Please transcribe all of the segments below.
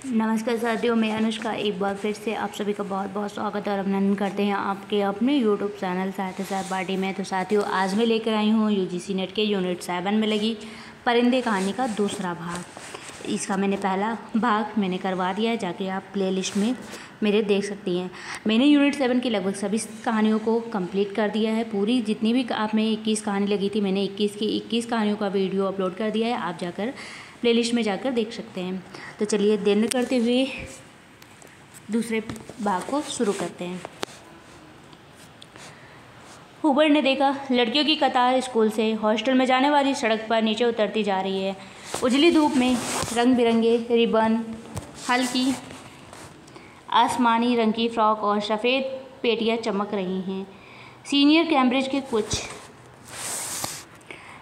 नमस्कार साथियों, मैं अनुष्का एक बार फिर से आप सभी का बहुत बहुत स्वागत और अभिनंदन करते हैं आपके अपने यूट्यूब चैनल साहित्य सहपाठी में। तो साथियों, आज मैं लेकर आई हूँ यूजीसी नेट के यूनिट 7 में लगी परिंदे कहानी का दूसरा भाग। इसका मैंने पहला भाग करवा दिया है, जाके आप प्लेलिस्ट में मेरे देख सकती हैं। मैंने यूनिट 7 की लगभग सभी कहानियों को कंप्लीट कर दिया है। पूरी जितनी भी आप में 21 कहानी लगी थी, मैंने 21 की 21 कहानियों का वीडियो अपलोड कर दिया है। आप जाकर प्लेलिस्ट में जाकर देख सकते हैं। तो चलिए देर न करते हुए दूसरे भाग को शुरू करते हैं। हुबर्ट ने देखा लड़कियों की कतार स्कूल से हॉस्टल में जाने वाली सड़क पर नीचे उतरती जा रही है। उजली धूप में रंग बिरंगे रिबन, हल्की आसमानी रंग की फ्रॉक और सफ़ेद पेटियां चमक रही हैं। सीनियर कैम्ब्रिज के कुछ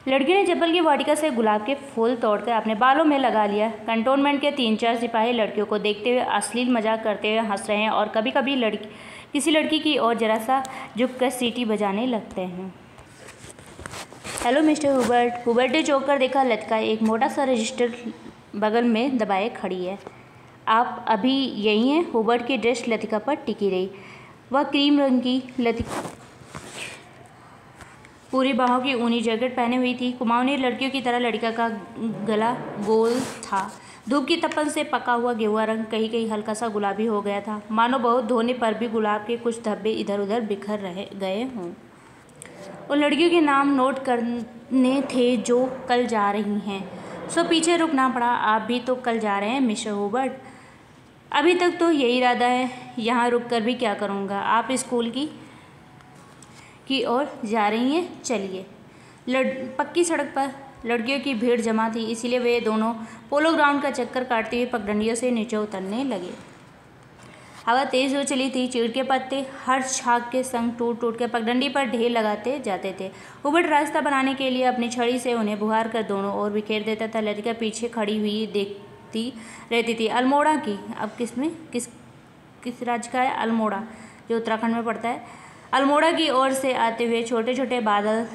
लड़की ने चप्पल की वाटिका से गुलाब के फूल तोड़कर अपने बालों में लगा लिया। कंटोनमेंट के 3-4 सिपाही लड़कियों को देखते हुए अश्लील मजाक करते हुए हंस रहे हैं और कभी कभी किसी लड़की की ओर जरा सा झुककर सीटी बजाने लगते हैं। Hello mister Hubert. हुबर्ट ने चौंक कर देखा। लतिका एक मोटा सा रजिस्टर बगल में दबाए खड़ी है। आप अभी यही हैं? हुबर्ट की दृष्टि लतिका पर टिकी रही। वह क्रीम रंग की पूरी बाहों की ऊनी जैकेट पहने हुई थी। कुमाऊनी लड़कियों की तरह लड़का का गला गोल था। धूप की तपन से पका हुआ गेहुआ रंग कहीं कहीं हल्का सा गुलाबी हो गया था, मानो बहुत धोने पर भी गुलाब के कुछ धब्बे इधर उधर बिखर रह गए हों। उन लड़कियों के नाम नोट करने थे जो कल जा रही हैं। सो पीछे रुकना पड़ा। आप भी तो कल जा रहे हैं मिस्टर हुबर्ट? अभी तक तो यही इरादा है। यहाँ रुक कर भी क्या करूँगा? आप स्कूल की ओर जा रही हैं? चलिए। पक्की सड़क पर लड़कियों की भीड़ जमा थी, इसीलिए वे दोनों पोलो ग्राउंड का चक्कर काटते हुए पगडंडियों से नीचे उतरने लगे। हवा तेज हो चली थी। चीड़ के पत्ते हर छाग के संग टूट टूट के पगडंडी पर ढेर लगाते जाते थे। हुबर्ट रास्ता बनाने के लिए अपनी छड़ी से उन्हें बुहार कर दोनों ओर बिखेर देता था। लड़कियां पीछे खड़ी हुई देखती रहती थी। अल्मोड़ा की अब किस राज्य का है? अल्मोड़ा, जो उत्तराखंड में पड़ता है। अल्मोड़ा की ओर से आते हुए छोटे छोटे बादल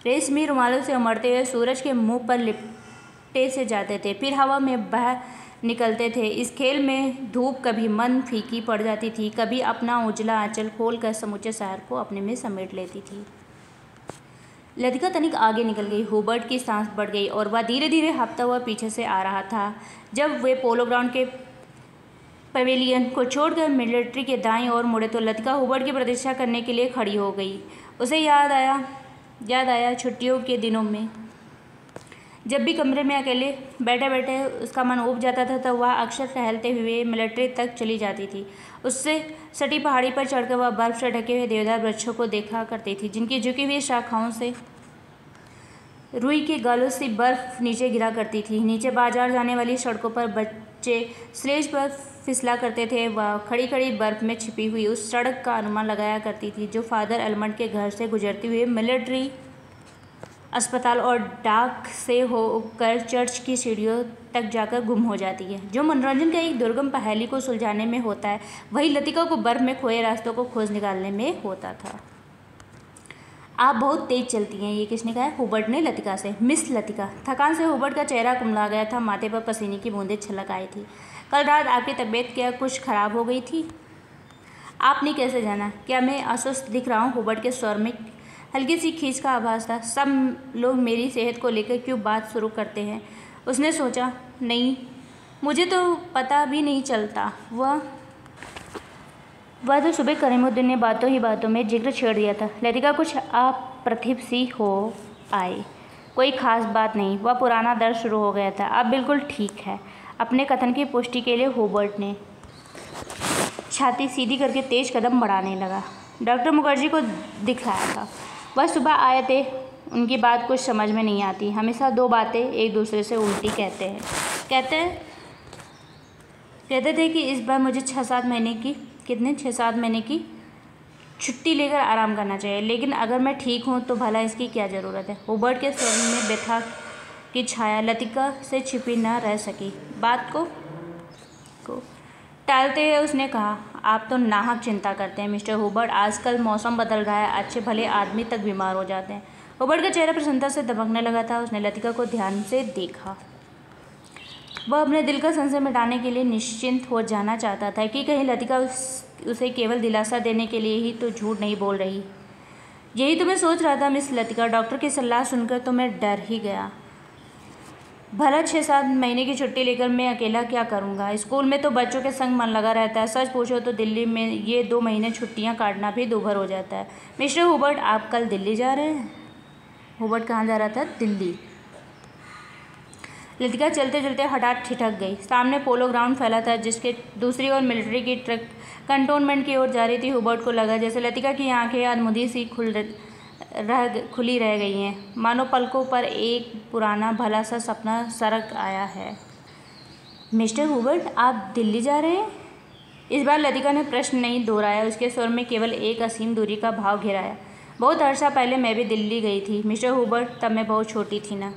रेशमी रुमालों से उमड़ते हुए सूरज के मुंह पर लिपटे से जाते थे, फिर हवा में बह निकलते थे। इस खेल में धूप कभी मन फीकी पड़ जाती थी, कभी अपना उजला आंचल खोलकर समूचे शहर को अपने में समेट लेती थी। लतिका तनिक आगे निकल गई। हुबर्ट की सांस बढ़ गई और वह धीरे धीरे हाँफता हुआ पीछे से आ रहा था। जब वे पोलो ग्राउंड के पवेलियन को छोड़कर मिलिट्री के दाईं ओर मुड़े तो लतिका हुबर्ट की प्रतीक्षा करने के लिए खड़ी हो गई। उसे याद आया छुट्टियों के दिनों में जब भी कमरे में अकेले बैठे बैठे उसका मन ऊब जाता था, तो वह अक्सर टहलते हुए मिलिट्री तक चली जाती थी। उससे सटी पहाड़ी पर चढ़कर वह बर्फ से ढके हुए देवदार वृक्षों को देखा करती थी, जिनकी झुकी हुई शाखाओं से रुई के गालों से बर्फ नीचे गिरा करती थी। नीचे बाजार जाने वाली सड़कों पर बच्चे स्लेज पर फिसला करते थे। वह खड़ी खड़ी बर्फ में छिपी हुई उस सड़क का अनुमान लगाया करती थी जो फादर एलमंड के घर से गुजरती हुई मिलिट्री अस्पताल और डाक से होकर चर्च की सीढ़ियों तक जाकर गुम हो जाती है। जो मनोरंजन का एक दुर्गम पहेली को सुलझाने में होता है, वही लतिका को बर्फ में खोए रास्तों को खोज निकालने में होता था। आप बहुत तेज चलती हैं। ये किसने कहा है? हुबर्ट ने लतिका से। मिस लतिका। थकान से हुबर्ट का चेहरा कुमला गया था, माथे पर पसीने की बूंदें छलक आई थी। कल रात आपकी तबीयत क्या कुछ खराब हो गई थी? आपने कैसे जाना? क्या मैं अस्वस्थ दिख रहा हूँ? हुबर्ट के स्वर में हल्की सी खींच का आभास था। सब लोग मेरी सेहत को लेकर क्यों बात शुरू करते हैं? उसने सोचा। नहीं, मुझे तो पता भी नहीं चलता। वह तो सुबह करीमुद्दीन ने बातों ही बातों में जिक्र छेड़ दिया था। लतिका कुछ अप्रतिभ सी हो आई। कोई खास बात नहीं। वह पुराना दर्द शुरू हो गया था। अब बिल्कुल ठीक है। अपने कथन की पुष्टि के लिए हुबर्ट ने छाती सीधी करके तेज कदम बढ़ाने लगा। डॉक्टर मुखर्जी को दिखलाया था। वह सुबह आए थे। उनकी बात कुछ समझ में नहीं आती। हमेशा दो बातें एक दूसरे से उल्टी कहते थे कि इस बार मुझे 6-7 महीने की छुट्टी लेकर आराम करना चाहिए, लेकिन अगर मैं ठीक हूँ तो भला इसकी क्या ज़रूरत है? हुबर्ट के स्वर में व्यथा की छाया लतिका से छिपी न रह सकी। बात को टालते हुए उसने कहा, आप तो नाहक चिंता करते हैं मिस्टर हुबर्ट। आजकल मौसम बदल रहा है, अच्छे भले आदमी तक बीमार हो जाते हैं। हुबर्ट का चेहरा प्रसन्नता से दमकने लगा था। उसने लतिका को ध्यान से देखा। वह अपने दिल का संशय मिटाने के लिए निश्चिंत हो जाना चाहता था कि कहीं लतिका उसे केवल दिलासा देने के लिए ही तो झूठ नहीं बोल रही। यही तो मैं सोच रहा था मिस लतिका, डॉक्टर की सलाह सुनकर तो मैं डर ही गया। भला 6-7 महीने की छुट्टी लेकर मैं अकेला क्या करूँगा? स्कूल में तो बच्चों के संग मन लगा रहता है। सच पूछो तो दिल्ली में ये 2 महीने छुट्टियाँ काटना भी दूभर हो जाता है। मिस्टर हुबर्ट, आप कल दिल्ली जा रहे हैं? हुबर्ट कहाँ जा रहा था? दिल्ली। लतिका चलते चलते हठात ठिठक गई। सामने पोलो ग्राउंड फैला था, जिसके दूसरी ओर मिलिट्री की ट्रक कंटोनमेंट की ओर जा रही थी। हुबर्ट को लगा जैसे लतिका की आंखें अधमुंधी सी खुली रह गई हैं, मानो पलकों पर एक पुराना भला सा सपना सरक आया है। मिस्टर हुबर्ट, आप दिल्ली जा रहे हैं? इस बार लतिका ने प्रश्न नहीं दोहराया, उसके स्वर में केवल एक असीम दूरी का भाव घिराया। बहुत अरसा पहले मैं भी दिल्ली गई थी मिस्टर हुबर्ट, तब मैं बहुत छोटी थी ना।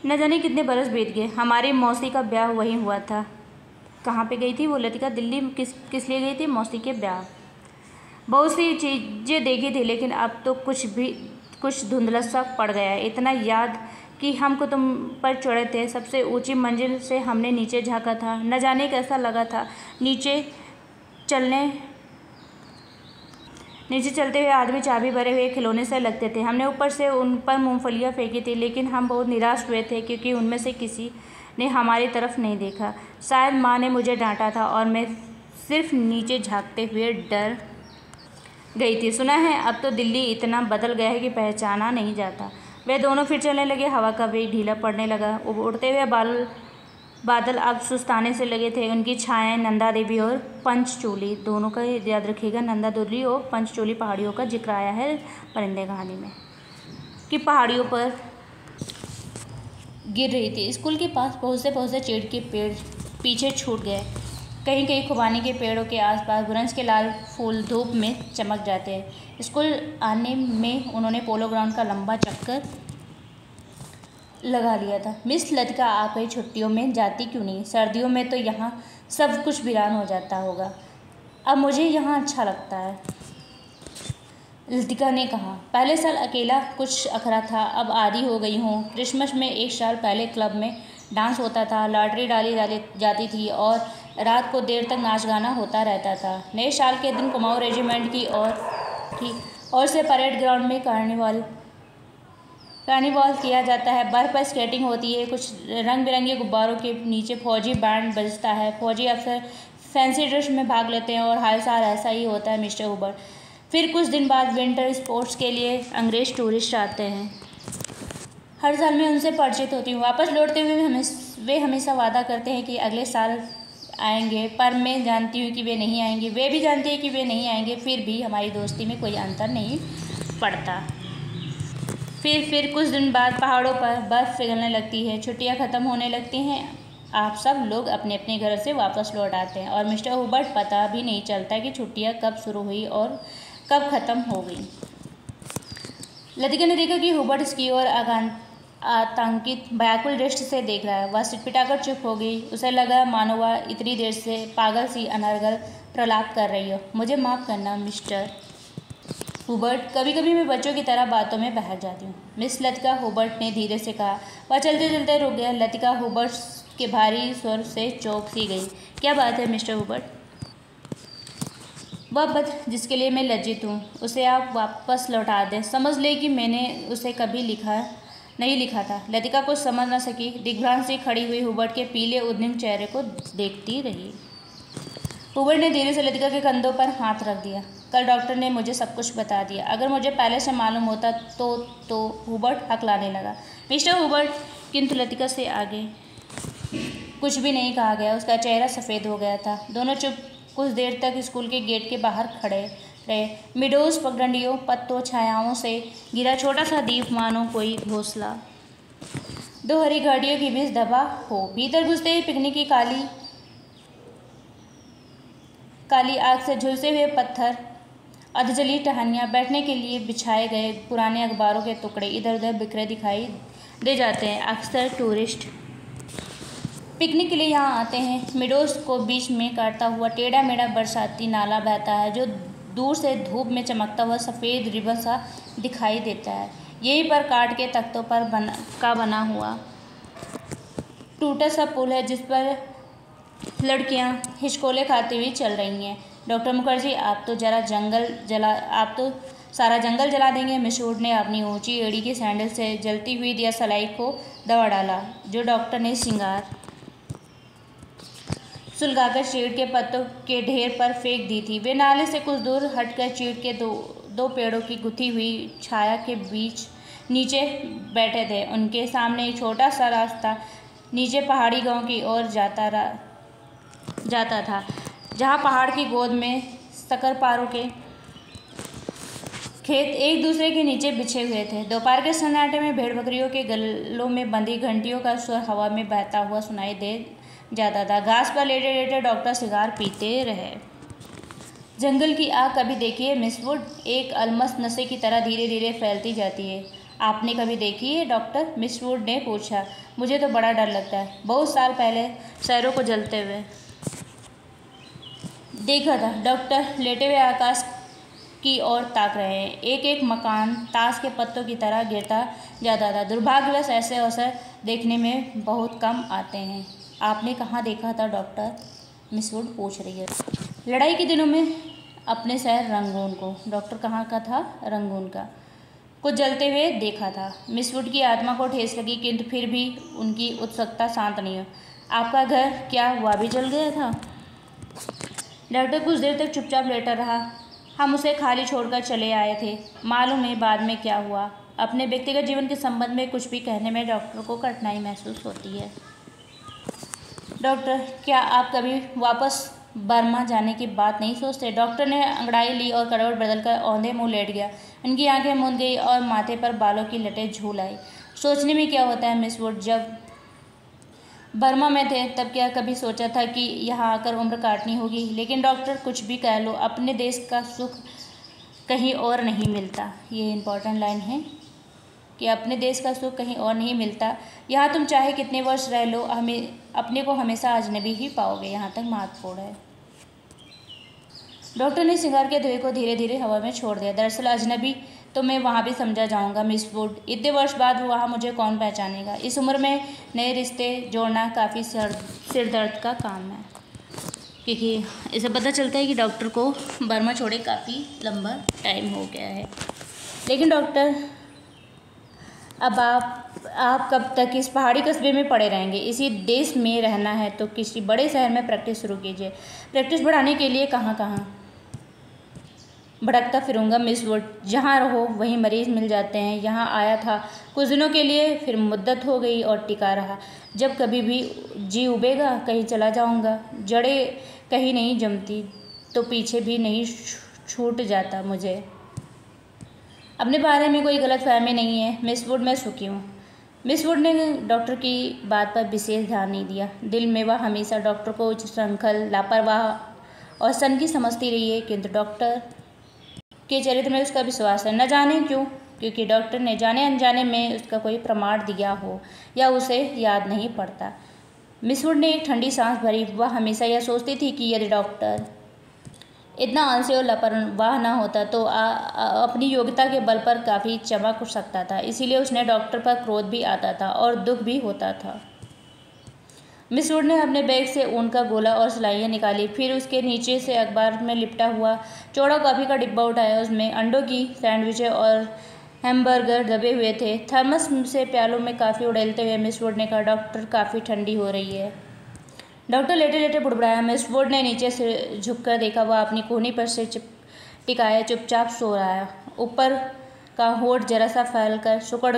न जाने कितने बरस बीत गए। हमारी मौसी का ब्याह वहीं हुआ था। कहाँ पे गई थी वो लतिका? दिल्ली किस लिए गई थी? मौसी के ब्याह। बहुत सी चीज़ें देखी थी, लेकिन अब तो कुछ धुंधला सा पड़ गया है। इतना याद कि हम तुम पर चढ़े थे, सबसे ऊंची मंजिल से हमने नीचे झांका था। न जाने कैसा लगा था। नीचे चलते हुए आदमी चाबी भरे हुए खिलौने से लगते थे। हमने ऊपर से उन पर मूंगफलियाँ फेंकी थी, लेकिन हम बहुत निराश हुए थे क्योंकि उनमें से किसी ने हमारी तरफ नहीं देखा। शायद माँ ने मुझे डांटा था और मैं सिर्फ नीचे झांकते हुए डर गई थी। सुना है अब तो दिल्ली इतना बदल गया है कि पहचाना नहीं जाता। वे दोनों फिर चलने लगे। हवा का वेग ढीला पड़ने लगा। उड़ते हुए बादल अब सुस्ताने से लगे थे। उनकी छायाएं नंदा देवी और पंचचूली, दोनों का याद रखिएगा, नंदा देवी और पंचचूली पहाड़ियों का जिक्र आया है परिंदे कहानी में, कि पहाड़ियों पर गिर रही थी। स्कूल के पास पहुँचते चीड़ के पेड़ पीछे छूट गए। कहीं कहीं खुबानी के पेड़ों के आसपास बुरंज के लाल फूल धूप में चमक जाते हैं। स्कूल आने में उन्होंने पोलो ग्राउंड का लंबा चक्कर लगा लिया था। मिस लतिका, आप कई छुट्टियों में जाती क्यों नहीं? सर्दियों में तो यहाँ सब कुछ वीरान हो जाता होगा। अब मुझे यहाँ अच्छा लगता है, लतिका ने कहा। पहले साल अकेला कुछ अखरा था, अब आदी हो गई हूँ। क्रिसमस में 1 साल पहले क्लब में डांस होता था, लॉटरी डाली जाती थी और रात को देर तक नाच गाना होता रहता था। नए साल के दिन कुमाऊं रेजिमेंट की ओर से परेड ग्राउंड में कार्निवाल किया जाता है। बर्फ़ पर स्केटिंग होती है। कुछ रंग बिरंगे गुब्बारों के नीचे फौजी बैंड बजता है। फौजी अफसर फैंसी ड्रेस में भाग लेते हैं और हर साल ऐसा ही होता है मिस्टर हुबर्ट। फिर कुछ दिन बाद विंटर स्पोर्ट्स के लिए अंग्रेज टूरिस्ट आते हैं। हर साल मैं उनसे परिचित होती हूँ। वापस लौटते हुए वे हमेशा वादा करते हैं कि अगले साल आएंगे, पर मैं जानती हूँ कि वे नहीं आएंगे। वे भी जानती हैं कि वे नहीं आएंगे, फिर भी हमारी दोस्ती में कोई अंतर नहीं पड़ता। फिर कुछ दिन बाद पहाड़ों पर बर्फ़ पिघलने लगती है, छुट्टियाँ ख़त्म होने लगती हैं, आप सब लोग अपने अपने घर से वापस लौट आते हैं और मिस्टर हुबर्ट पता भी नहीं चलता कि छुट्टियाँ कब शुरू हुई और कब ख़त्म हो गई। लतिका ने देखा कि हुबर्ट इसकी ओर आतंकित व्याकुल दृष्टि से देख रहा है। वह सिटपिटाकर चुप हो गई। उसे लगा मानो वह इतनी देर से पागल सी अनर्गल प्रलाप कर रही हो। मुझे माफ़ करना मिस्टर हुबर्ट, कभी कभी मैं बच्चों की तरह बातों में बहक जाती हूँ, मिस लतिका, हुबर्ट ने धीरे से कहा। वह चलते चलते रुक गया। लतिका हुबर्ट के भारी स्वर से चौंक सी गई। क्या बात है मिस्टर हुबर्ट? वह पत्र जिसके लिए मैं लज्जित हूँ, उसे आप वापस लौटा दें। समझ ले कि मैंने उसे कभी नहीं लिखा था। लतिका कुछ समझ न सकी। दिग्भ्रांत से खड़ी हुई हुबर्ट के पीले उद्विग्न चेहरे को देखती रही। हुबर्ट ने धीरे से लतिका के कंधों पर हाथ रख दिया। कल डॉक्टर ने मुझे सब कुछ बता दिया। अगर मुझे पहले से मालूम होता तो हुबर्ट हकलाने लगा। मिस्टर हुबर्ट, किंतु लतिका से आगे कुछ भी नहीं कहा गया। उसका चेहरा सफ़ेद हो गया था। दोनों चुप कुछ देर तक स्कूल के गेट के बाहर खड़े रहे। मिडोज पगडंडियों, पत्तों, छायाओं से गिरा छोटा सा दीप मानो कोई घोंसला 2 हरी घड़ियों के बीच दबा हो। भीतर घुसते ही पिकनिक की काली आग से झुलसे हुए पत्थर, अधजली टहनियाँ, बैठने के लिए बिछाए गए पुराने अखबारों के टुकड़े इधर उधर बिखरे दिखाई दे जाते हैं। अक्सर टूरिस्ट पिकनिक के लिए यहाँ आते हैं। मिडोज को बीच में काटता हुआ टेढ़ा मेढ़ा बरसाती नाला बहता है, जो दूर से धूप में चमकता हुआ सफ़ेद रिबन सा दिखाई देता है। यहीं पर काट के तख्तों पर बना हुआ टूटा सा पुल है जिस पर लड़कियां हिचकोले खाती हुई चल रही हैं। डॉक्टर मुखर्जी, आप तो सारा जंगल जला देंगे। मिस वुड ने अपनी ऊंची एड़ी की सैंडल से जलती हुई दिया सलाई को दबा डाला, जो डॉक्टर ने सिंगार सुलगाकर चीड़ के पत्तों के ढेर पर फेंक दी थी। वे नाले से कुछ दूर हटकर चीड़ के दो पेड़ों की गुथी हुई छाया के बीच नीचे बैठे थे। उनके सामने एक छोटा सा रास्ता नीचे पहाड़ी गांव की ओर जाता था, जहां पहाड़ की गोद में शकरपारों के खेत एक दूसरे के नीचे बिछे हुए थे। दोपहर के सन्नाटे में भेड़ बकरियों के गलों में बंधी घंटियों का स्वर हवा में बहता हुआ सुनाई दे जाता था। घास पर लेटे लेटे डॉक्टर सिगार पीते रहे। जंगल की आग कभी देखी है मिस वुड? एक अलमस्त नशे की तरह धीरे धीरे फैलती जाती है। आपने कभी देखी है डॉक्टर? मिस वुड ने पूछा। मुझे तो बड़ा डर लगता है। बहुत साल पहले शहरों को जलते हुए देखा था। डॉक्टर लेटे हुए आकाश की ओर ताक रहे हैं। एक एक मकान ताश के पत्तों की तरह गिरता जाता था। दुर्भाग्यवश ऐसे अवसर देखने में बहुत कम आते हैं। आपने कहाँ देखा था डॉक्टर? मिस वुड पूछ रही है। लड़ाई के दिनों में अपने शहर रंगून को। डॉक्टर कहाँ का था? रंगून का। कुछ जलते हुए देखा था। मिस वुड की आत्मा को ठेस लगी, किंतु फिर भी उनकी उत्सुकता शांत नहीं हुई। आपका घर, क्या वह भी जल गया था? डॉक्टर कुछ देर तक चुपचाप लेटा रहा। हम उसे खाली छोड़कर चले आए थे। मालूम है बाद में क्या हुआ। अपने व्यक्तिगत जीवन के संबंध में कुछ भी कहने में डॉक्टर को कठिनाई महसूस होती है। डॉक्टर, क्या आप कभी वापस बर्मा जाने की बात नहीं सोचते? डॉक्टर ने अंगड़ाई ली और करवट बदलकर औंधे मुंह लेट गया। उनकी आंखें मूंद गई और माथे पर बालों की लटें झूल आई। सोचने में क्या होता है मिस वुड, जब बर्मा में थे तब क्या कभी सोचा था कि यहाँ आकर उम्र काटनी होगी? लेकिन डॉक्टर, कुछ भी कह लो, अपने देश का सुख कहीं और नहीं मिलता। ये इम्पोर्टेंट लाइन है कि अपने देश का सुख कहीं और नहीं मिलता। यहाँ तुम चाहे कितने वर्ष रह लो, अपने को हमेशा अजनबी ही पाओगे। यहाँ तक महत्वपूर्ण है। डॉक्टर ने सिगार के धुएं को धीरे धीरे हवा में छोड़ दिया। दरअसल अजनबी तो मैं वहाँ भी समझा जाऊँगा मिस वुड। इतने वर्ष बाद वहाँ मुझे कौन पहचानेगा? इस उम्र में नए रिश्ते जोड़ना काफ़ी सिरदर्द का काम है, क्योंकि इसे पता चलता है कि डॉक्टर को बर्मा छोड़े काफ़ी लंबा टाइम हो गया है। लेकिन डॉक्टर, अब आप कब तक इस पहाड़ी कस्बे में पड़े रहेंगे? इसी देश में रहना है तो किसी बड़े शहर में प्रैक्टिस शुरू कीजिए। प्रैक्टिस बढ़ाने के लिए कहाँ कहाँ भटकता फिरूंगा मिस वुड। जहाँ रहो वहीं मरीज मिल जाते हैं। यहाँ आया था कुछ दिनों के लिए, फिर मुद्दत हो गई और टिका रहा। जब कभी भी जी उबेगा कहीं चला जाऊँगा। जड़ें कहीं नहीं जमती तो पीछे भी नहीं छूट जाता मुझे। अपने बारे में कोई गलतफहमी नहीं है मिस वुड, मैं सुखी हूँ। मिस वुड ने डॉक्टर की बात पर विशेष ध्यान नहीं दिया। दिल में वह हमेशा डॉक्टर को उच्छृंखल, लापरवाह और सनकी समझती रही है, किंतु डॉक्टर के चरित्र में उसका विश्वास है। न जाने क्यों, क्योंकि डॉक्टर ने जाने अनजाने में उसका कोई प्रमाण दिया हो या उसे याद नहीं पड़ता। मिस वुड ने एक ठंडी सांस भरी। वह हमेशा यह सोचती थी कि यदि डॉक्टर इतना आलसी और लापरवाह न होता तो अपनी योग्यता के बल पर काफ़ी चमक सकता था। इसीलिए उसने डॉक्टर पर क्रोध भी आता था और दुख भी होता था। मिस वुड ने अपने बैग से ऊन का गोला और सिलाइयाँ निकाली। फिर उसके नीचे से अखबार में लिपटा हुआ चौड़ा कॉफ़ी का डिब्बा उठाया। उसमें अंडों की सैंडविचें और हैमबर्गर दबे हुए थे। थर्मस से प्यालों में कॉफ़ी उड़ेलते हुए मिस वुड ने कहा, डॉक्टर, काफ़ी ठंडी हो रही है। डॉक्टर लेटे लेटे बुड़बुड़ाया। मिस वुड ने नीचे से झुककर देखा। वह अपनी कोहनी पर से टिकाए चुपचाप सो रहा है। ऊपर का होठ जरा सा फैलकर सिकुड़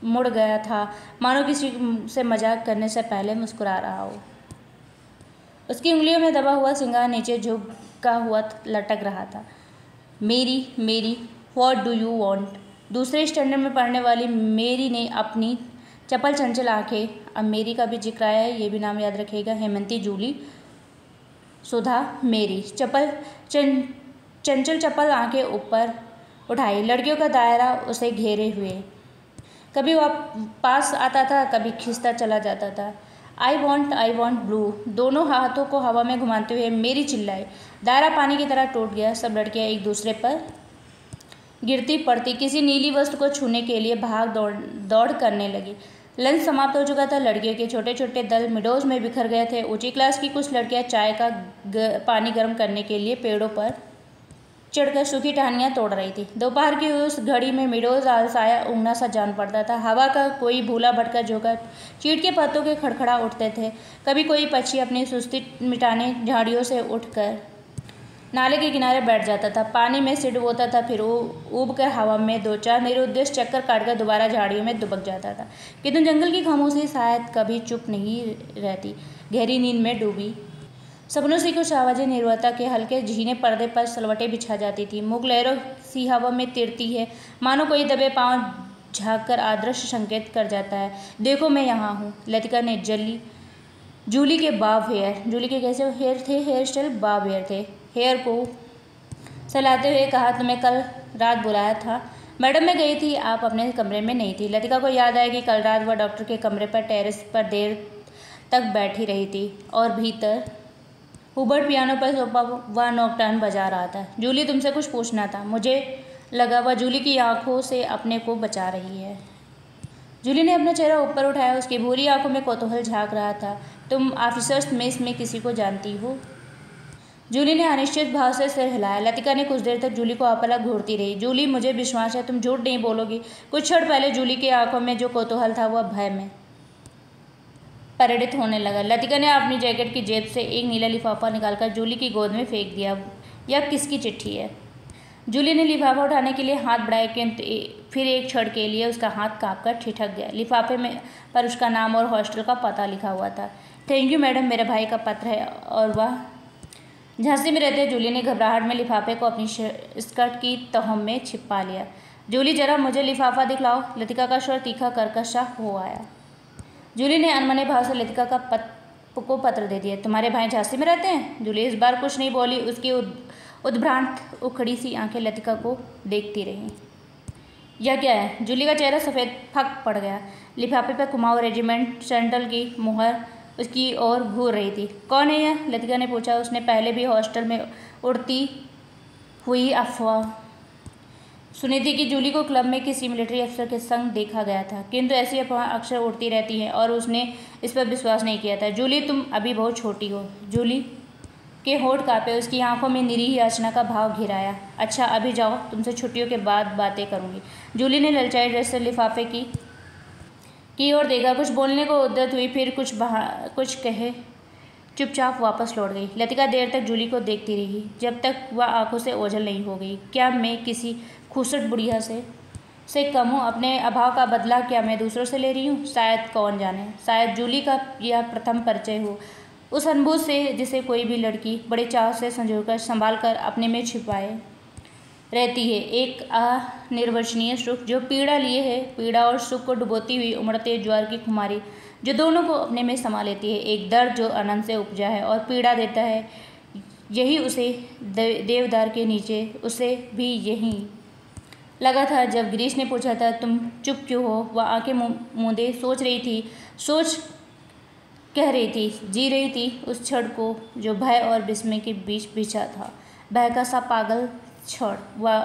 मुड़ गया था, मानो किसी से मजाक करने से पहले मुस्कुरा रहा हो। उसकी उंगलियों में दबा हुआ सिंगार नीचे झुका हुआ लटक रहा था। मेरी व्हाट डू यू वांट? दूसरे स्टैंडर्ड में पढ़ने वाली मेरी ने अपनी चपल चंचल आंखें, अब मेरी का भी जिक्र आया है, ये भी नाम याद रखिएगा, हेमंती, जूली, सुधा, मेरी, चंचल चपल आंखें ऊपर उठाई। लड़कियों का दायरा उसे घेरे हुए। कभी वह पास आता था, कभी खिंचता चला जाता था। I want blue. दोनों हाथों को हवा में घुमाते हुए मेरी चिल्लाई। दायरा पानी की तरह टूट गया। सब लड़कियां एक दूसरे पर गिरती पड़ती किसी नीली वस्तु को छूने के लिए भाग दौड़ करने लगी। लंच समाप्त हो चुका था। लड़कियों के छोटे छोटे दल मिडोज में बिखर गए थे। ऊंची क्लास की कुछ लड़कियां चाय का पानी गर्म करने के लिए पेड़ों पर चढ़कर सूखी टहनियाँ तोड़ रही थी। दोपहर की उस घड़ी में मिडोज आलसाया ऊँघना सा जान पड़ता था। हवा का कोई भूला भटका झोंका चीड़ के पत्तों के खड़खड़ा उठते थे। कभी कोई पक्षी अपनी सुस्ती मिटाने झाड़ियों से उठकर नाले के किनारे बैठ जाता था, पानी में सिर डुबोता था, फिर ऊब कर हवा में दो चार निरुद्देश्य चक्कर काटकर दोबारा झाड़ियों में दुबक जाता था। किंतु जंगल की खामोशी शायद कभी चुप नहीं रहती, गहरी नींद में डूबी सपनों से कुछ आवाज़ें निर्वता के हल्के झीने पर्दे पर सलवटें बिछा जाती थी। मुख लहरों सी हवा में तिरती है, मानो कोई दबे पांव झाँक कर आदर्श संकेत कर जाता है, देखो मैं यहाँ हूँ। लतिका ने जूली के बाब हेयर, जूली के कैसे हेयर थे, हेयर स्टाइल बाब हेयर थे, हेयर को सहलाते हुए कहा, तुम्हें कल रात बुलाया था। मैडम मैं गई थी, आप अपने कमरे में नहीं थी। लतिका को याद आया कि कल रात वह डॉक्टर के कमरे पर टेरेस पर देर तक बैठी रही थी और भीतर हुबर्ट पियानो पर सोफा व नॉकटर्न बजा रहा था। जूली तुमसे कुछ पूछना था। मुझे लगा वह जूली की आंखों से अपने को बचा रही है। जूली ने अपना चेहरा ऊपर उठाया, उसकी भूरी आंखों में कौतूहल झांक रहा था। तुम ऑफिसर्स मेस में किसी को जानती हो? जूली ने अनिश्चित भाव से सिर हिलाया। लतिका ने कुछ देर तक जूली को अपलक घूरती रही। जूली मुझे विश्वास है तुम झूठ नहीं बोलोगी। कुछ क्षण पहले जूली की आंखों में जो कौतूहल था वह भय में परिणित होने लगा। लतिका ने अपनी जैकेट की जेब से एक नीला लिफाफा निकालकर जूली की गोद में फेंक दिया। यह किसकी चिट्ठी है? जूली ने लिफाफा उठाने के लिए हाथ बढ़ाया, किंतु फिर एक क्षण के लिए उसका हाथ कांपकर ठिठक गया। लिफाफे में पर उसका नाम और हॉस्टल का पता लिखा हुआ था। थैंक यू मैडम, मेरे भाई का पत्र है और वह झांसी में रहते। जूली ने घबराहट में लिफाफे को अपनी स्कर्ट की तह में छिपा लिया। जूली जरा मुझे लिफाफा दिखलाओ। लतिका का स्वर तीखा कर्कश हो आया। जूली ने अनमने भाव से लतिका को पत्र दे दिया। तुम्हारे भाई झांसी में रहते हैं? जूली इस बार कुछ नहीं बोली। उसकी उद्भ्रांत उखड़ी सी आंखें लतिका को देखती रहीं। यह क्या है? जूली का चेहरा सफ़ेद फक पड़ गया। लिफाफे पर कुमाऊं रेजिमेंट सेंट्रल की मुहर उसकी ओर घूर रही थी। कौन है यह? लतिका ने पूछा। उसने पहले भी हॉस्टल में उड़ती हुई अफवाह सुनी थी कि जूली को क्लब में किसी मिलिट्री अफसर के संग देखा गया था, किंतु ऐसी अफवाह अक्सर उड़ती रहती हैं और उसने इस पर विश्वास नहीं किया था। जूली तुम अभी बहुत छोटी हो। जूली के होठ कांपे, उसकी आंखों में निरीह याचना का भाव घिराया। अच्छा अभी जाओ, तुमसे छुट्टियों के बाद बातें करूंगी। जूली ने ललचाई ड्रेस से लिफाफे की ओर देखा। कुछ बोलने को उद्यत हुई, फिर कुछ कहे चुपचाप वापस लौट गई। लतिका देर तक जूली को देखती रही, जब तक वह आंखों से ओझल नहीं हो गई। क्या मैं किसी खूसट बुढ़िया से कम हूँ? अपने अभाव का बदला क्या मैं दूसरों से ले रही हूँ? शायद, कौन जाने, शायद जूली का यह प्रथम परिचय हो उस अनुभूत से जिसे कोई भी लड़की बड़े चाव से संजोकर संभाल कर अपने में छिपाए रहती है। एक अनिर्वचनीय सुख जो पीड़ा लिए है, पीड़ा और सुख को डुबोती हुई उमड़ते ज्वार की खुमारी जो दोनों को अपने में समा लेती है। एक दर्द जो अनंत से उपजा है और पीड़ा देता है। यही उसे देवदार के नीचे उसे भी यही लगा था जब गिरीश ने पूछा था, तुम चुप क्यों हो? वह आंखें मूंदे सोच रही थी, सोच कह रही थी, जी रही थी उस क्षण को जो भय और विस्मय के बीच बिछा था। बहका सा पागल क्षण। वह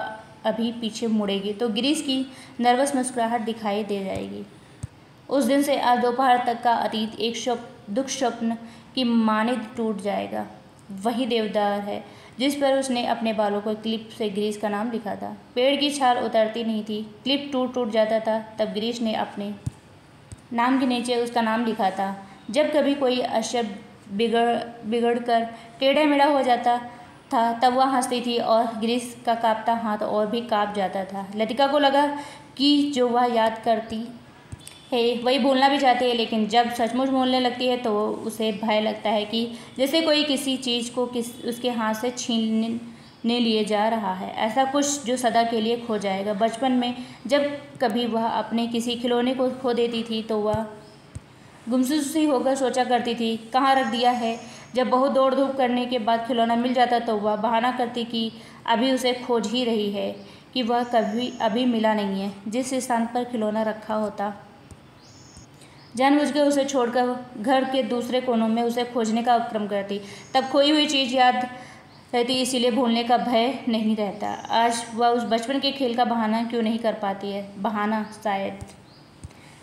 अभी पीछे मुड़ेगी तो गिरीश की नर्वस मुस्कुराहट दिखाई दे जाएगी। उस दिन से आज दोपहर तक का अतीत एक दुख स्वप्न की मानिंद टूट जाएगा। वही देवदार है जिस पर उसने अपने बालों को क्लिप से गिरीश का नाम लिखा था। पेड़ की छाल उतरती नहीं थी, क्लिप टूट जाता था, तब गिरीश ने अपने नाम के नीचे उसका नाम लिखा था। जब कभी कोई अशब्द बिगड़ कर टेढ़ा मेढ़ा हो जाता था तब वह हंसती थी और गिरीश का कांपता हाथ और भी कांप जाता था। लतिका को लगा कि जो वह याद करती है वही भूलना भी चाहती है, लेकिन जब सचमुच भूलने लगती है तो उसे भय लगता है कि जैसे कोई किसी चीज़ को उसके हाथ से छीनने लिए जा रहा है, ऐसा कुछ जो सदा के लिए खो जाएगा। बचपन में जब कभी वह अपने किसी खिलौने को खो देती थी तो वह गुमसुम होकर सोचा करती थी, कहाँ रख दिया है। जब बहुत दौड़ धूप करने के बाद खिलौना मिल जाता तो वह बहाना करती कि अभी उसे खोज ही रही है, कि वह कभी अभी मिला नहीं है। जिस स्थान पर खिलौना रखा होता जानबूझकर उसे छोड़कर घर के दूसरे कोनों में उसे खोजने का उपक्रम करती। तब खोई हुई चीज़ याद रहती, इसीलिए भूलने का भय नहीं रहता। आज वह उस बचपन के खेल का बहाना क्यों नहीं कर पाती है? बहाना शायद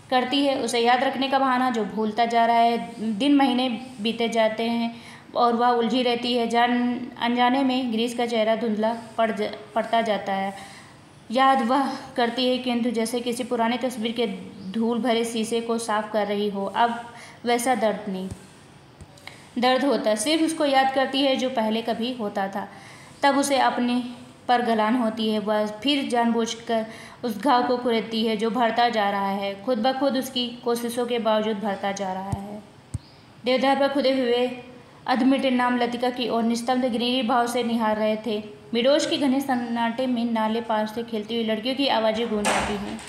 करती है उसे याद रखने का बहाना, जो भूलता जा रहा है। दिन महीने बीते जाते हैं और वह उलझी रहती है। अनजाने में ग्रीस का चेहरा धुंधला पड़ता जाता है। याद वह करती है किंतु जैसे किसी पुरानी तस्वीर के धूल भरे शीशे को साफ कर रही हो। अब वैसा दर्द होता, सिर्फ उसको याद करती है जो पहले कभी होता था। तब उसे अपने पर गलान होती है। वह फिर जानबूझकर उस घाव को कुरेदती है जो भरता जा रहा है, खुद ब खुद उसकी कोशिशों के बावजूद भरता जा रहा है। देवदार पर खुदे हुए अधमिटे नाम लतिका की ओर निस्तब्ध गंभीर भाव से निहार रहे थे। मिडोज के घने सन्नाटे में नाले पार से खेलती हुई लड़कियों की आवाज़ें गूंज आती हैं।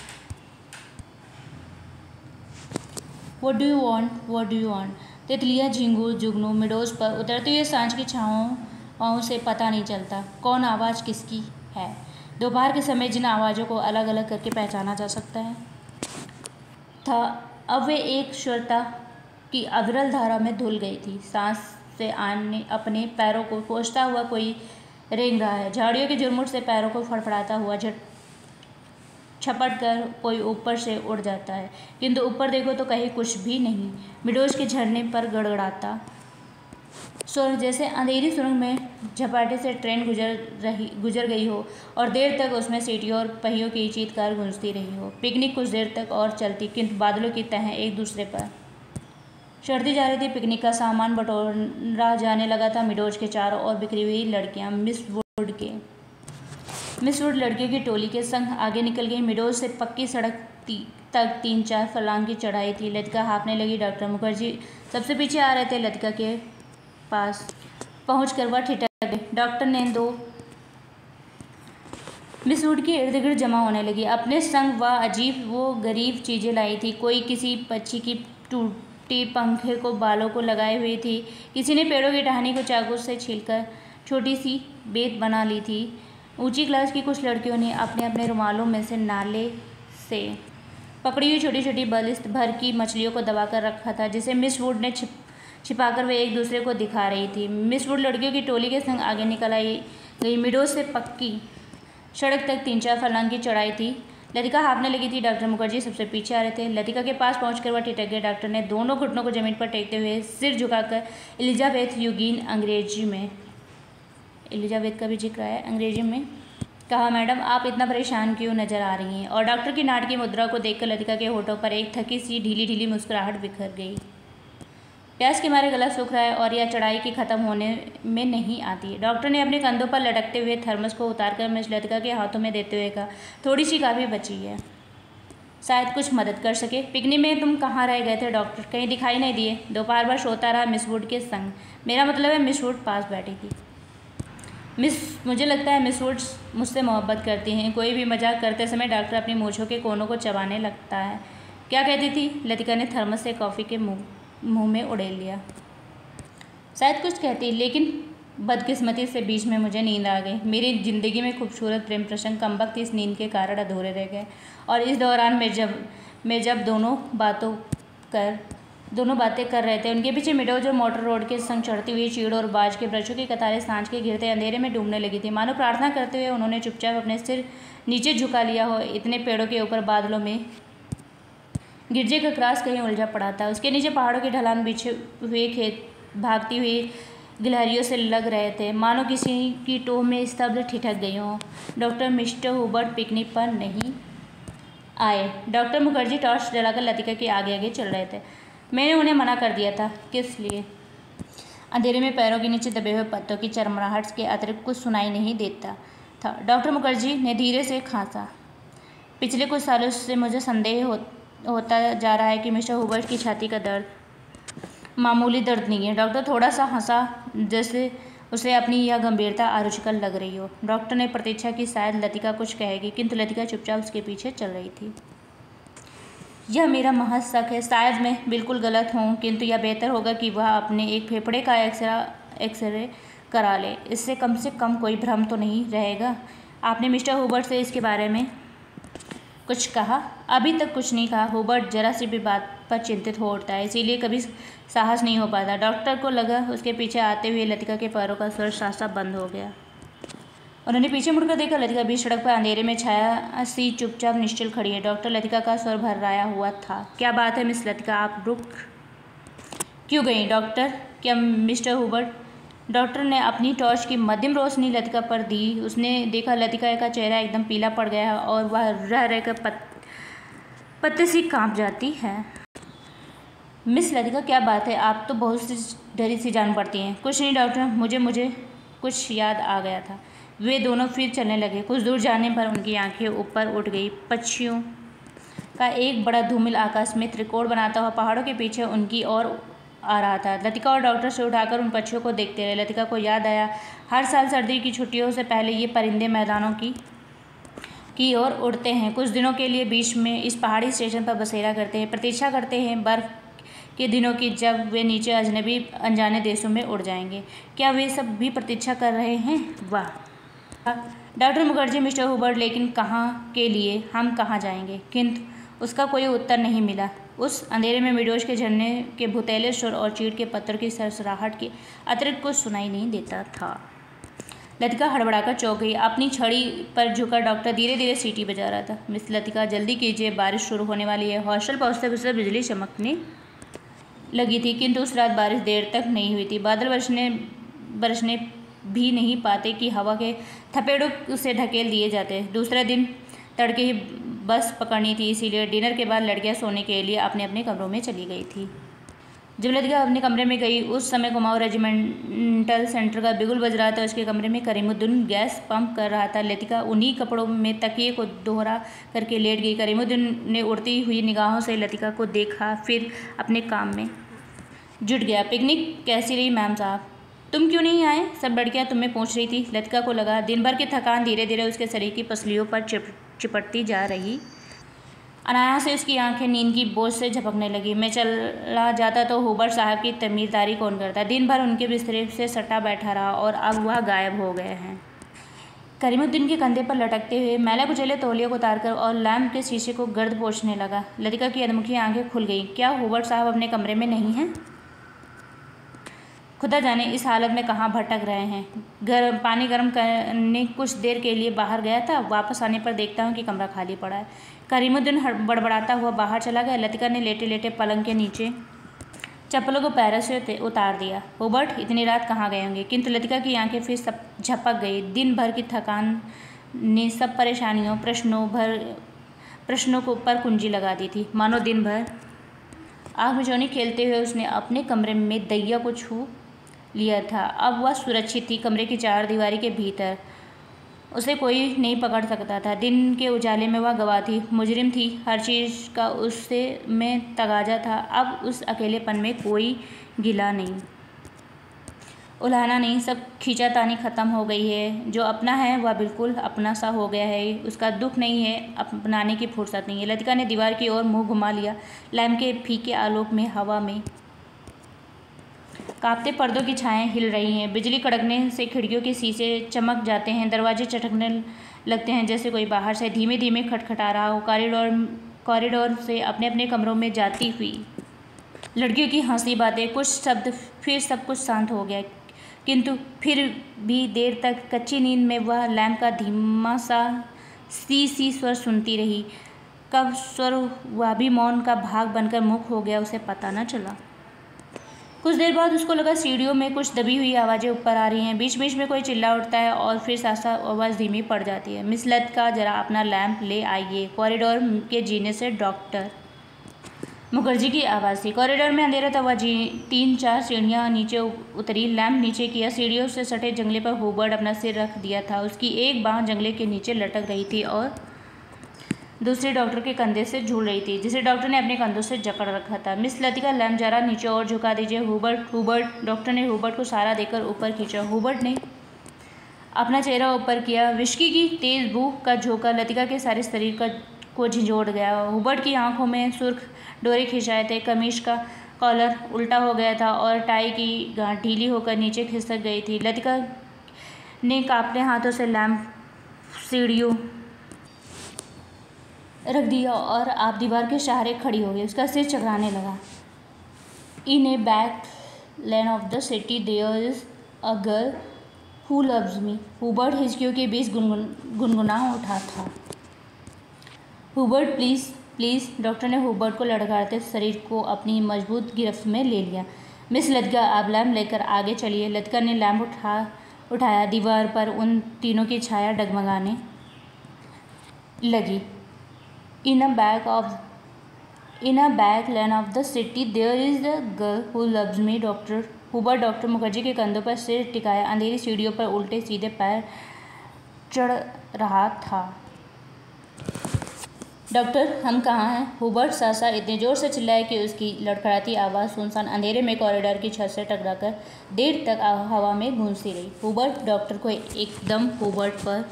What do you want? What do you want? तितलियाँ झिंगुर जुगनू मिडोज पर उतरती हुई सांझ की छाँवों से पता नहीं चलता कौन आवाज़ किसकी है। दोपहर के समय जिन आवाज़ों को अलग अलग करके पहचाना जा सकता है था, अब वे एक श्वरता की अविरल धारा में धुल गई थी। सांस से आने अपने पैरों को पोंछता हुआ कोई रेंग रहा है। झाड़ियों के झुरमुट से पैरों को फड़फड़ाता हुआ छपट कर कोई ऊपर से उड़ जाता है, किंतु ऊपर देखो तो कहीं कुछ भी नहीं। मिडोज के झरने पर गड़गड़ाता स्वर जैसे अंधेरी सुरंग में झपाटे से ट्रेन गुजर गई हो और देर तक उसमें सीटियों और पहियों की चीत्कार गूंजती रही हो। पिकनिक कुछ देर तक और चलती, किंतु बादलों की तहें एक दूसरे पर चढ़ती जा रही थी। पिकनिक का सामान बटोरा जाने लगा था। मिडोज के चारों ओर बिखरी हुई लड़कियां मिस वुड लड़कियों की टोली के संग आगे निकल गई। मिडोज से पक्की सड़क तक 3-4 फर्लांग की चढ़ाई थी। लतिका हाँफने लगी। डॉक्टर मुखर्जी सबसे पीछे आ रहे थे। लतिका के पास पहुंचकर वह ठिठक गई। डॉक्टर ने 2 मिस वुड के इर्द गिर्द जमा होने लगी। अपने संग वह अजीब वो गरीब चीज़ें लाई थी। कोई किसी पक्षी की टूटी पंखे को बालों को लगाए हुई थी, किसी ने पेड़ों की टहनी को चाकू से छीलकर छोटी सी बेत बना ली थी। ऊंची क्लास की कुछ लड़कियों ने अपने अपने रुमालों में से नाले से पकड़ी हुई छोटी छोटी बलिस्त भर की मछलियों को दबाकर रखा था, जिसे मिस वुड ने छिपाकर वे एक दूसरे को दिखा रही थी। मिस वुड लड़कियों की टोली के संग आगे निकल आई गई। मिडोज से पक्की सड़क तक 3-4 फर्लांग की चढ़ाई थी। लतिका हाँफने लगी थी। डॉक्टर मुखर्जी सबसे पीछे आ रहे थे। लतिका के पास पहुंचकर वह ठिठक गए। डॉक्टर ने दोनों घुटनों को जमीन पर टेकते हुए सिर झुकाकर एलिजाबेथ यूगीन एलिजाबेथ का भी जिक्र है अंग्रेजी में कहा, मैडम आप इतना परेशान क्यों नजर आ रही हैं? और डॉक्टर की नाटकीय मुद्रा को देखकर लतिका के होठों पर एक थकी सी ढीली ढीली मुस्कुराहट बिखर गई। प्यास के मारे गला सूख रहा है और यह चढ़ाई की ख़त्म होने में नहीं आती। डॉक्टर ने अपने कंधों पर लटकते हुए थर्मस को उतारकर मिस लतिका के हाथों में देते हुए कहा, थोड़ी सी काफ़ी बची है, शायद कुछ मदद कर सके। पिकनिक में तुम कहाँ रह गए थे डॉक्टर? कहीं दिखाई नहीं दिए। दोपहर भर सोता रहा मिस वुड के संग। मेरा मतलब है मिस वुड पास बैठी थी। मुझे लगता है मिस वुड मुझसे मोहब्बत करती हैं। कोई भी मजाक करते समय डॉक्टर अपनी मूँछों के कोनों को चबाने लगता है। क्या कहती थी? लतिका ने थर्मस से कॉफ़ी के मुंह में उड़ेल लिया। शायद कुछ कहती, लेकिन बदकिस्मती से बीच में मुझे नींद आ गई। मेरी ज़िंदगी में खूबसूरत प्रेम प्रसंग कमबख्त इस नींद के कारण अधूरे रह गए। और इस दौरान मैं जब दोनों बातें कर रहे थे, उनके पीछे मिडोज और मोटर रोड के संग चढ़ती हुई चीड़ और बाज के वृक्षों की कतारें सांझ के गिरते अंधेरे में डूबने लगी थी। मानो प्रार्थना करते हुए उन्होंने चुपचाप अपने सिर नीचे झुका लिया हो। इतने पेड़ों के ऊपर बादलों में गिरजे का क्रास कहीं उलझा पड़ा था। उसके नीचे पहाड़ों की ढलान बिछे हुए खेत भागती हुई गिलहरियों से लग रहे थे, मानो किसी की टोह में स्तब्ध ठिठक गई हो। डॉक्टर मिस्टर हुबर्ट पिकनिक पर नहीं आए। डॉक्टर मुखर्जी टॉर्च जलाकर लतिका के आगे आगे चल रहे थे। मैंने उन्हें मना कर दिया था। किस लिए? अंधेरे में पैरों के नीचे दबे हुए पत्तों की चरमराहट के अतिरिक्त कुछ सुनाई नहीं देता था। डॉक्टर मुखर्जी ने धीरे से खांसा। पिछले कुछ सालों से मुझे संदेह होता जा रहा है कि मिस्टर हुबर्ट की छाती का दर्द मामूली दर्द नहीं है। डॉक्टर थोड़ा सा हंसा, जैसे उसे अपनी यह गंभीरता आरुचिकर लग रही हो। डॉक्टर ने प्रतीक्षा की शायद लतिका कुछ कहेगी, किंतु लतिका चुपचाप उसके पीछे चल रही थी। यह मेरा महज शक है, शायद मैं बिल्कुल गलत हूँ, किंतु यह बेहतर होगा कि वह अपने एक फेफड़े का एक्सरे करा ले। इससे कम कोई भ्रम तो नहीं रहेगा। आपने मिस्टर हुबर्ट से इसके बारे में कुछ कहा? अभी तक कुछ नहीं कहा। हुबर्ट जरा सी भी बात पर चिंतित हो उठता है, इसीलिए कभी साहस नहीं हो पाता। डॉक्टर को लगा उसके पीछे आते हुए लतिका के पैरों का स्वर साफ साफ बंद हो गया। उन्होंने पीछे मुड़कर देखा। लतिका बीच सड़क पर अंधेरे में छाया सी चुपचाप निश्चल खड़ी है। डॉक्टर लतिका का स्वर भर्राया हुआ था। क्या बात है मिस लतिका, आप रुक क्यों गई? डॉक्टर, क्या मिस्टर हुबर्ट? डॉक्टर ने अपनी टॉर्च की मध्यम रोशनी लतिका पर दी। उसने देखा लतिका का चेहरा एकदम पीला पड़ गया है और वह रह रहकर पत्ते सी कांप जाती है। मिस लतिका, क्या बात है? आप तो बहुत सी डरी सी जान पड़ती हैं। कुछ नहीं डॉक्टर, मुझे कुछ याद आ गया था। वे दोनों फिर चलने लगे। कुछ दूर जाने पर उनकी आंखें ऊपर उठ गई। पक्षियों का एक बड़ा धूमिल आकाश में त्रिकोण बनाता हुआ पहाड़ों के पीछे उनकी ओर आ रहा था। लतिका और डॉक्टर से उठाकर उन पक्षियों को देखते रहे। लतिका को याद आया, हर साल सर्दी की छुट्टियों से पहले ये परिंदे मैदानों की ओर उड़ते हैं। कुछ दिनों के लिए बीच में इस पहाड़ी स्टेशन पर बसेरा करते हैं, प्रतीक्षा करते हैं बर्फ़ के दिनों की, जब वे नीचे अनजाने देशों में उड़ जाएंगे। क्या वे सब भी प्रतीक्षा कर रहे हैं? वाह डॉक्टर मुखर्जी, मिस्टर हुबर्ट, लेकिन कहाँ के लिए? हम कहाँ जाएंगे? किंतु उसका कोई उत्तर नहीं मिला। उस अंधेरे में मिडोश के झरने के भुतैले सुर और चीड़ के पत्थर की सरसराहट के अतिरिक्त कुछ सुनाई नहीं देता था। लतिका हड़बड़ाकर चौंक गई। अपनी छड़ी पर झुका डॉक्टर धीरे धीरे सीटी बजा रहा था। मिस लतिका, जल्दी कीजिए, बारिश शुरू होने वाली है। हॉस्टल पहुँचते पहुँचते बिजली चमकने लगी थी, किंतु उस रात बारिश देर तक नहीं हुई थी। बादल बरसने भी नहीं पाते कि हवा के थपेड़ों से ढकेल दिए जाते। दूसरे दिन तड़के ही बस पकड़नी थी, इसीलिए डिनर के बाद लड़कियां सोने के लिए अपने अपने कमरों में चली गई थी। जब लतिका अपने कमरे में गई, उस समय कुमाऊं रेजिमेंटल सेंटर का बिगुल बज रहा था। उसके कमरे में करीमुद्दीन गैस पंप कर रहा था। लतिका उन्हीं कपड़ों में तकिए को दोहरा करके लेट गई। करीमुद्दीन ने उड़ती हुई निगाहों से लतिका को देखा, फिर अपने काम में जुट गया। पिकनिक कैसी रही मैम साहब? तुम क्यों नहीं आए? सब लड़कियां तुम्हें पूछ रही थी। लतिका को लगा दिन भर की थकान धीरे धीरे उसके शरीर की पसलियों पर चिपटती जा रही। अनायास से उसकी आंखें नींद की बोझ से झपकने लगी। मैं चला जाता तो हुबर्ट साहब की तमीरदारी कौन करता? दिन भर उनके बिस्तरे से सटा बैठा रहा और अब वह गायब हो गए हैं। करीमुद्दीन के कंधे पर लटकते हुए मैला कुचैले तौलिए को उतारकर और लैम्प के शीशे को गर्द पोंछने लगा। लतिका की अधमुखी आंखें खुल गईं। क्या हुबर्ट साहब अपने कमरे में नहीं हैं? खुदा जाने इस हालत में कहाँ भटक रहे हैं। पानी गर्म करने कुछ देर के लिए बाहर गया था। वापस आने पर देखता हूँ कि कमरा खाली पड़ा है। करीमुद्दीन बड़बड़ाता हुआ बाहर चला गया। लतिका ने लेटे लेटे पलंग के नीचे चप्पलों को पैरों से उतार दिया। हुबर्ट इतनी रात कहाँ गए होंगे? किंतु लतिका की आंखें फिर सब झपक गई। दिन भर की थकान ने सब परेशानियों प्रश्नों को पर कुंजी लगा दी थी। मानो दिन भर आँख मिचौनी खेलते हुए उसने अपने कमरे में दैया को छू लिया था। अब वह सुरक्षित थी, कमरे की चार दीवारी के भीतर। उसे कोई नहीं पकड़ सकता था। दिन के उजाले में वह गवाह थी, मुजरिम थी। हर चीज़ का उससे में तगाजा था। अब उस अकेलेपन में कोई गिला नहीं, उल्हाना नहीं। सब खींचातानी ख़त्म हो गई है। जो अपना है वह बिल्कुल अपना सा हो गया है। उसका दुख नहीं है, अपनाने की फुर्सत नहीं है। लतिका ने दीवार की ओर मुँह घुमा लिया। लैम्प के फीके आलोक में हवा में कांपते पर्दों की छाएं हिल रही हैं। बिजली कड़कने से खिड़कियों के शीशे चमक जाते हैं। दरवाजे चटकने लगते हैं जैसे कोई बाहर से धीमे धीमे खटखटा रहा हो। कॉरिडोर से अपने अपने कमरों में जाती हुई लड़कियों की हंसी बातें, कुछ शब्द, फिर सब कुछ शांत हो गया। किंतु फिर भी देर तक कच्ची नींद में वह लैम्प का धीमा सा सी स्वर सुनती रही। कब स्वर वह भी मौन का भाग बनकर मुख हो गया, उसे पता न चला। कुछ देर बाद उसको लगा सीढ़ियों में कुछ दबी हुई आवाज़ें ऊपर आ रही हैं। बीच बीच में कोई चिल्ला उठता है और फिर सासा आवाज़ धीमी पड़ जाती है। मिस लतिका, जरा अपना लैंप ले आइए। कॉरिडोर के जीने से डॉक्टर मुखर्जी की आवाज़ थी। कॉरिडोर में अंधेरा था। वह 3-4 सीढ़ियाँ नीचे उतरी, लैंप नीचे किया। सीढ़ियों से सटे जंगले पर हुबर्ट अपना सिर रख दिया था। उसकी एक बाँह जंगले के नीचे लटक रही थी और दूसरी डॉक्टर के कंधे से झूल रही थी, जिसे डॉक्टर ने अपने कंधों से जकड़ रखा था। मिस लतिका, लैम्प जरा नीचे और झुका दीजिए। हुबर्ट। डॉक्टर ने हुबर्ट को सहारा देकर ऊपर खींचा। हुबर्ट ने अपना चेहरा ऊपर किया। विस्की की तेज़ बू का झोंका लतिका के सारे शरीर को झिंझोड़ गया। हुबर्ट की आंखों में सुर्ख डोरे खिंचाए थे। कमीज का कॉलर उल्टा हो गया था और टाई की गांठ ढीली होकर नीचे खिसक गई थी। लतिका ने कांपते हाथों से लैम्प सीढ़ियों रख दिया और आप दीवार के सहारे खड़ी हो गई। उसका सिर चकराने लगा। In a back lane of the city there is a girl who loves me, Hubert हिचकियों के बीच गुनगुना उठा था। Hubert please please. डॉक्टर ने हुबर्ट को लड़खड़ाते शरीर को अपनी मजबूत गिरफ्त में ले लिया। मिस लतिका, आप लैम्प लेकर आगे चलिए। लतिका ने लैम्प उठाया। दीवार पर उन तीनों की छाया डगमगाने लगी। In a back lane of the city there is a girl who loves me doctor. Hubert doctor Mukherjee के कंधों पर सिर टिकाए अंधेरी सीढ़ियों पर उल्टे सीधे पैर चढ़ रहा था। डॉक्टर, हम कहाँ हैं? हुबर्ट सहसा इतने जोर से चिल्लाया कि उसकी लड़खड़ाती आवाज़ सुनसान अंधेरे में कॉरिडोर की छत से टकराकर देर तक हवा में गूंजती रही। हुबर्ट डॉक्टर को एकदम हुबर्ट पर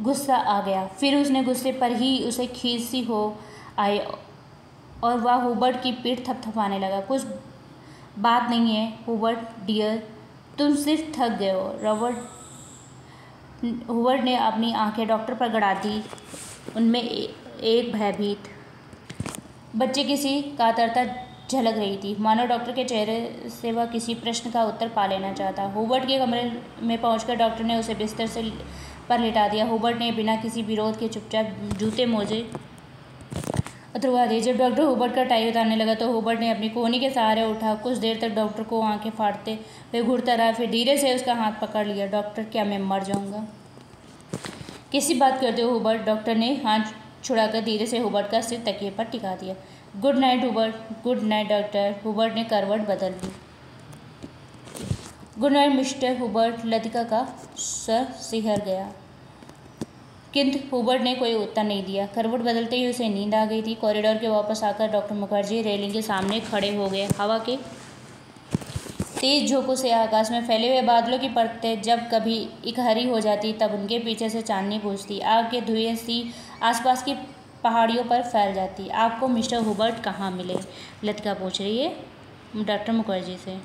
गुस्सा आ गया। फिर उसने गुस्से पर ही उसे खींच सी हो आई और वह हुबर्ट की पीठ थपथपाने लगा। कुछ बात नहीं है हुबर्ट डियर, तुम सिर्फ थक गए हो। हुबर्ट ने अपनी आंखें डॉक्टर पर गड़ा दी। उनमें एक भयभीत बच्चे की सी कातरता झलक रही थी, मानो डॉक्टर के चेहरे से वह किसी प्रश्न का उत्तर पा लेना चाहता। हुबर्ट के कमरे में पहुंचकर डॉक्टर ने उसे बिस्तर से पर लिटा दिया। हुबर्ट ने बिना किसी विरोध के चुपचाप जूते मोजे उतरवा दिए। जब डॉक्टर हुबर्ट का टाई उतारने लगा तो हुबर्ट ने अपनी कोहनी के सहारे उठा। कुछ देर तक डॉक्टर को आंखें फाड़ते हुए घूरता रहा, फिर धीरे से उसका हाथ पकड़ लिया। डॉक्टर, क्या मैं मर जाऊंगा? किसी बात करते हो हुबर्ट? डॉक्टर ने हाथ छुड़ाकर धीरे से हुबर्ट का सिर तकिए पर टिका दिया। Good night Hubert. Good night doctor. Hubert ने करवट बदल ली। Good night mister Hubert. Latika का सर सिहर गया, किंतु हुबर्ट ने कोई उत्तर नहीं दिया। करवट बदलते ही उसे नींद आ गई थी। कॉरिडोर के वापस आकर डॉक्टर मुखर्जी रेलिंग के सामने खड़े हो गए। हवा के तेज झोंकों से आकाश में फैले हुए बादलों की परतें जब कभी इकहरी हो जाती तब उनके पीछे से चांदनी पूछती, आग के धुएं सी आसपास की पहाड़ियों पर फैल जाती। आपको मिस्टर हुबर्ट कहाँ मिले? लतिका पूछ रही है डॉक्टर मुखर्जी से।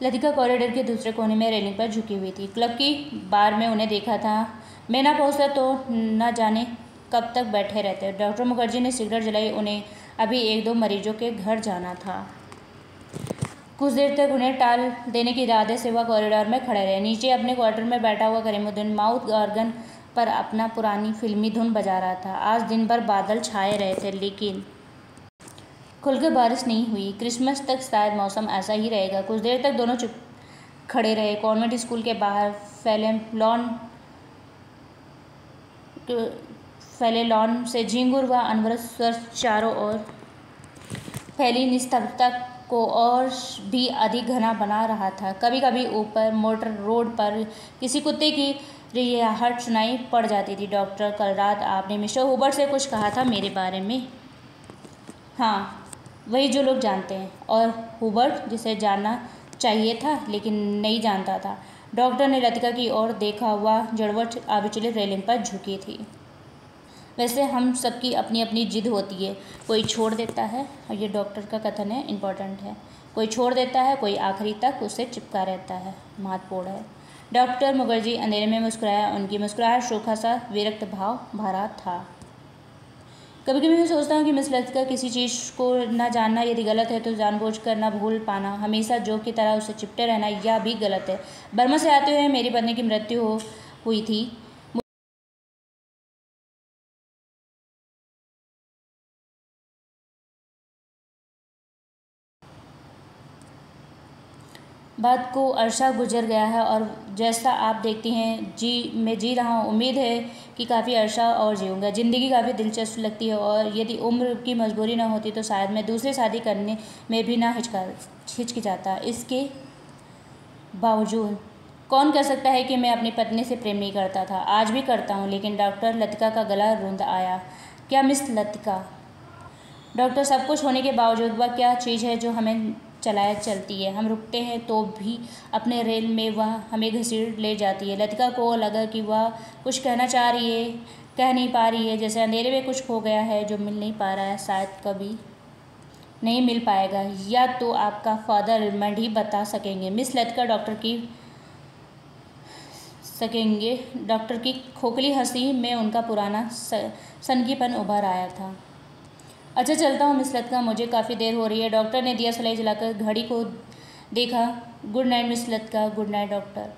लतिका कॉरिडोर के दूसरे कोने में रेलिंग पर झुकी हुई थी। क्लब की बार में उन्हें देखा था। मैं ना पहुँचता तो न जाने कब तक बैठे रहते। डॉक्टर मुखर्जी ने सिगरेट जलाई। उन्हें अभी 1-2 मरीजों के घर जाना था। कुछ देर तक उन्हें टाल देने के इरादे से वह कॉरिडोर में खड़े रहे। नीचे अपने क्वार्टर में बैठा हुआ करीमुद्दीन माउथ ऑर्गन पर अपना पुरानी फिल्मी धुन बजा रहा था। आज दिन भर बादल छाए रहे थे, लेकिन खुलकर बारिश नहीं हुई। क्रिसमस तक शायद मौसम ऐसा ही रहेगा। कुछ देर तक दोनों चुप खड़े रहे। कॉन्वेंट स्कूल के बाहर फैले लॉन से झिंगुर व अनवरत स्वर चारों ओर फैली निस्तब्धता को और भी अधिक घना बना रहा था। कभी कभी ऊपर मोटर रोड पर किसी कुत्ते की रियाहट सुनाई पड़ जाती थी। डॉक्टर, कल रात आपने मिस्टर हुबर्ट से कुछ कहा था मेरे बारे में? हाँ, वही जो लोग जानते हैं। और हुबर्ट, जिसे जानना चाहिए था लेकिन नहीं जानता था। डॉक्टर ने लतिका की ओर देखा। वह जड़वट अविचलित रेलिंग पर झुकी थी। वैसे हम सबकी अपनी अपनी जिद होती है। कोई छोड़ देता है, और ये डॉक्टर का कथन है, इम्पोर्टेंट है। कोई छोड़ देता है, कोई आखिरी तक उससे चिपका रहता है। महत्वपूर्ण है। डॉक्टर मुखर्जी अंधेरे में मुस्कुराया। उनकी मुस्कुराहट सूखा सा विरक्त भाव भरा था। कभी कभी मैं सोचता हूँ कि मिस लतिका किसी चीज़ को न जानना यदि गलत है तो जानबूझकर न भूल पाना, हमेशा जोक की तरह उससे चिपटे रहना, यह भी गलत है। बर्मा से आते हुए मेरी पत्नी की मृत्यु हुई थी। बात को अरसा गुजर गया है और जैसा आप देखती हैं मैं जी रहा हूँ। उम्मीद है कि काफ़ी अरसा और जीऊँगा। ज़िंदगी काफ़ी दिलचस्प लगती है और यदि उम्र की मजबूरी न होती तो शायद मैं दूसरी शादी करने में भी ना हिचकिचाता। इसके बावजूद कौन कह सकता है कि मैं अपनी पत्नी से प्रेम नहीं करता था? आज भी करता हूँ। लेकिन डॉक्टर, लतिका का गला रुंध आया। क्या मिस लतिका? डॉक्टर, सब कुछ होने के बावजूद वह क्या चीज़ है जो हमें चलाए चलती है? हम रुकते हैं तो भी अपने रेल में वह हमें घसीट ले जाती है। लतिका को लगा कि वह कुछ कहना चाह रही है, कह नहीं पा रही है, जैसे अंधेरे में कुछ खो गया है जो मिल नहीं पा रहा है, शायद कभी नहीं मिल पाएगा। या तो आपका फादर रिमांड ही बता सकेंगे। मिस लतिका डॉक्टर की खोखली हंसी में उनका पुराना सनकीपन उभर आया था। अच्छा, चलता हूँ मिस लतिका, मुझे काफ़ी देर हो रही है। डॉक्टर ने दिया सलाई जलाकर घड़ी को देखा। Good night miss Latika. Good night doctor.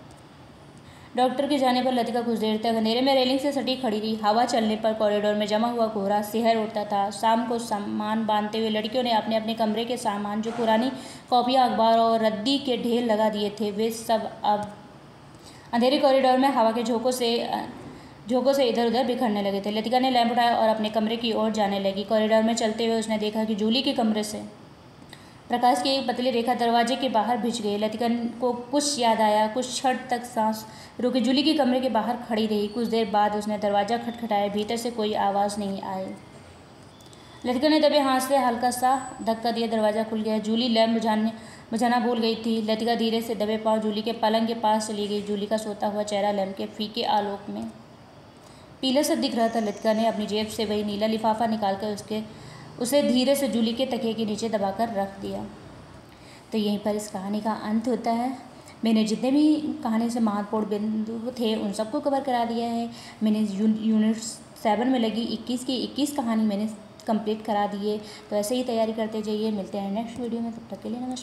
Doctor के जाने पर लतिका कुछ देर तक अंधेरे में रेलिंग से सटी खड़ी रही। हवा चलने पर कॉरिडोर में जमा हुआ कोहरा सिहर उठता था। शाम को सामान बांधते हुए लड़कियों ने अपने अपने कमरे के सामान, जो पुरानी कॉपियाँ, अखबार और रद्दी के ढेर लगा दिए थे, वे सब अब अंधेरे कॉरिडोर में हवा के झोंकों से इधर उधर बिखरने लगे थे। लतिका ने लैंप उठाया और अपने कमरे की ओर जाने लगी। कॉरिडोर में चलते हुए उसने देखा कि जूली के कमरे से प्रकाश की एक पतली रेखा दरवाजे के बाहर भिज गई। लतिका को कुछ याद आया। कुछ क्षण तक सांस रोके जूली के कमरे के बाहर खड़ी रही। कुछ देर बाद उसने दरवाज़ा खटखटाया। भीतर से कोई आवाज़ नहीं आई। लतिका ने दबे हाथ से हल्का सा धक्का दिया। दरवाज़ा खुल गया। जूली लैंप बुझाना भूल गई थी। लतिका धीरे से दबे पाँव जूली के पलंग के पास चली गई। जूली का सोता हुआ चेहरा लैंप के फीके आलोक में पीला सा दिख रहा था। लतिका ने अपनी जेब से वही नीला लिफाफा निकालकर उसे धीरे से जूली के तकिए के नीचे दबाकर रख दिया। तो यहीं पर इस कहानी का अंत होता है। मैंने जितने भी कहानी से महत्वपूर्ण बिंदु थे उन सबको कवर करा दिया है। मैंने यूनिट 7 में लगी 21 की 21 कहानी मैंने कंप्लीट करा दी है। तो ऐसे ही तैयारी करते जाइए। मिलते हैं नेक्स्ट वीडियो में। तब तक के लिए नमस्कार।